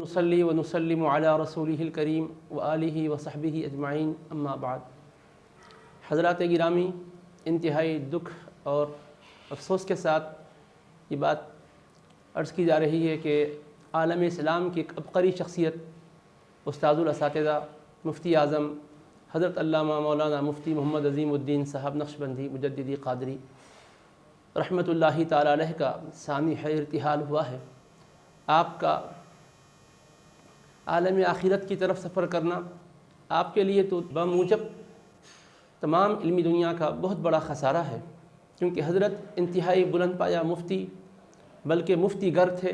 نصلی و نسلم علی رسولہ الکریم و آلہ و صحبہ اجمعین اما بعد۔ حضرات گرامی، انتہائی دکھ اور افسوس کے ساتھ یہ بات عرض کی جا رہی ہے کہ عالم اسلام کی ایک عبقری شخصیت استاذ الاساتذہ مفتی اعظم حضرت علامہ مولانا مفتی محمد عظیم الدین صاحب نقشبندی مجددی قادری رحمۃ اللہ تعالی علیہ کا سانحہ ارتحال ہوا ہے۔ آپ کا عالم آخرت کی طرف سفر کرنا آپ کے لیے تو بموجب تمام علمی دنیا کا بہت بڑا خسارہ ہے، کیونکہ حضرت انتہائی بلند پایہ مفتی بلکہ مفتی گر تھے۔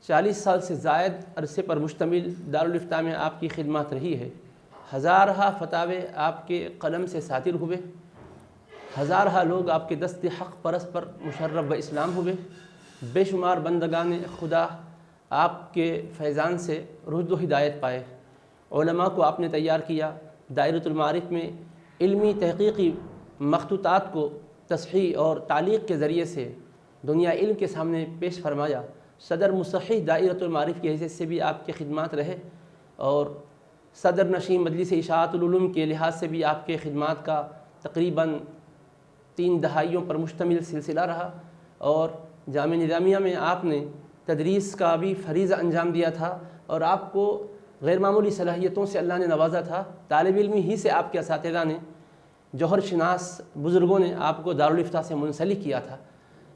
40 سال سے زائد عرصے پر مشتمل دارالافتاء میں آپ کی خدمات رہی ہے۔ ہزارہ فتاوے آپ کے قلم سے صادر ہوئے، ہزارہ لوگ آپ کے دست حق پرست پر مشرف و اسلام ہوئے، بے شمار بندگان خدا آپ کے فیضان سے رشد و ہدایت پائے۔ علماء کو آپ نے تیار کیا، دائرۃ المعارف میں علمی تحقیقی مخطوطات کو تصحیح اور تعلیق کے ذریعے سے دنیا علم کے سامنے پیش فرمایا۔ صدر مصحح دائرۃ المعارف کی حیثیت سے بھی آپ کے خدمات رہے، اور صدر نشین مجلس اشاعت العلوم کے لحاظ سے بھی آپ کے خدمات کا تقریباً 3 دہائیوں پر مشتمل سلسلہ رہا، اور جامعہ نظامیہ میں آپ نے تدریس کا بھی فریضہ انجام دیا تھا، اور آپ کو غیر معمولی صلاحیتوں سے اللہ نے نوازا تھا۔ طالب علمی ہی سے آپ کے اساتذہ نے، جوہر شناس بزرگوں نے آپ کو دارالافتاء سے منسلک کیا تھا۔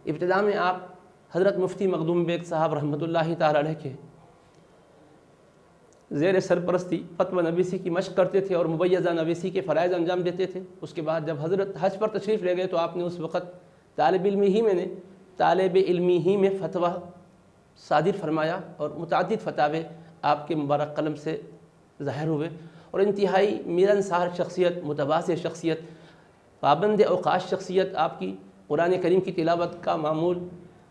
ابتدا میں آپ حضرت مفتی مخدوم بیگ صاحب رحمۃ اللہ تعالی علیہ کے زیر سرپرستی فتویٰ نویسی کی مشق کرتے تھے اور مبیضہ نویسی کے فرائض انجام دیتے تھے۔ اس کے بعد جب حضرت حج پر تشریف لے گئے تو آپ نے اس وقت طالب علمی ہی میں فتویٰ صادر فرمایا، اور متعدد فتاوے آپ کے مبارک قلم سے ظاہر ہوئے، اور انتہائی ملنسار شخصیت، متواضع شخصیت، پابند اوقات شخصیت آپ کی، قرآن کریم کی تلاوت کا معمول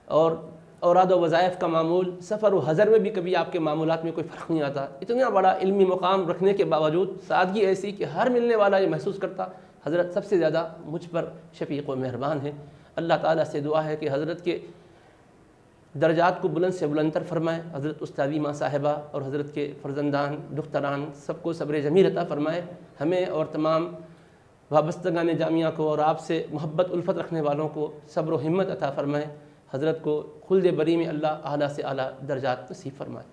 اور اوراد و وظائف کا معمول، سفر و حضر میں بھی کبھی آپ کے معمولات میں کوئی فرق نہیں آتا۔ اتنا بڑا علمی مقام رکھنے کے باوجود سادگی ایسی کہ ہر ملنے والا یہ محسوس کرتا حضرت سب سے زیادہ مجھ پر شفیق و مہربان ہے۔ اللہ تعالیٰ سے دعا ہے کہ حضرت کے درجات کو بلند سے بلندتر فرمائے، حضرت استاذی ماں صاحبہ اور حضرت کے فرزندان دختران سب کو صبر جمیل عطا فرمائے، ہمیں اور تمام وابستگان جامعہ کو اور آپ سے محبت الفت رکھنے والوں کو صبر و ہمت عطا فرمائے، حضرت کو خلد بری میں اللہ اعلیٰ سے اعلیٰ درجات نصیب فرمائے۔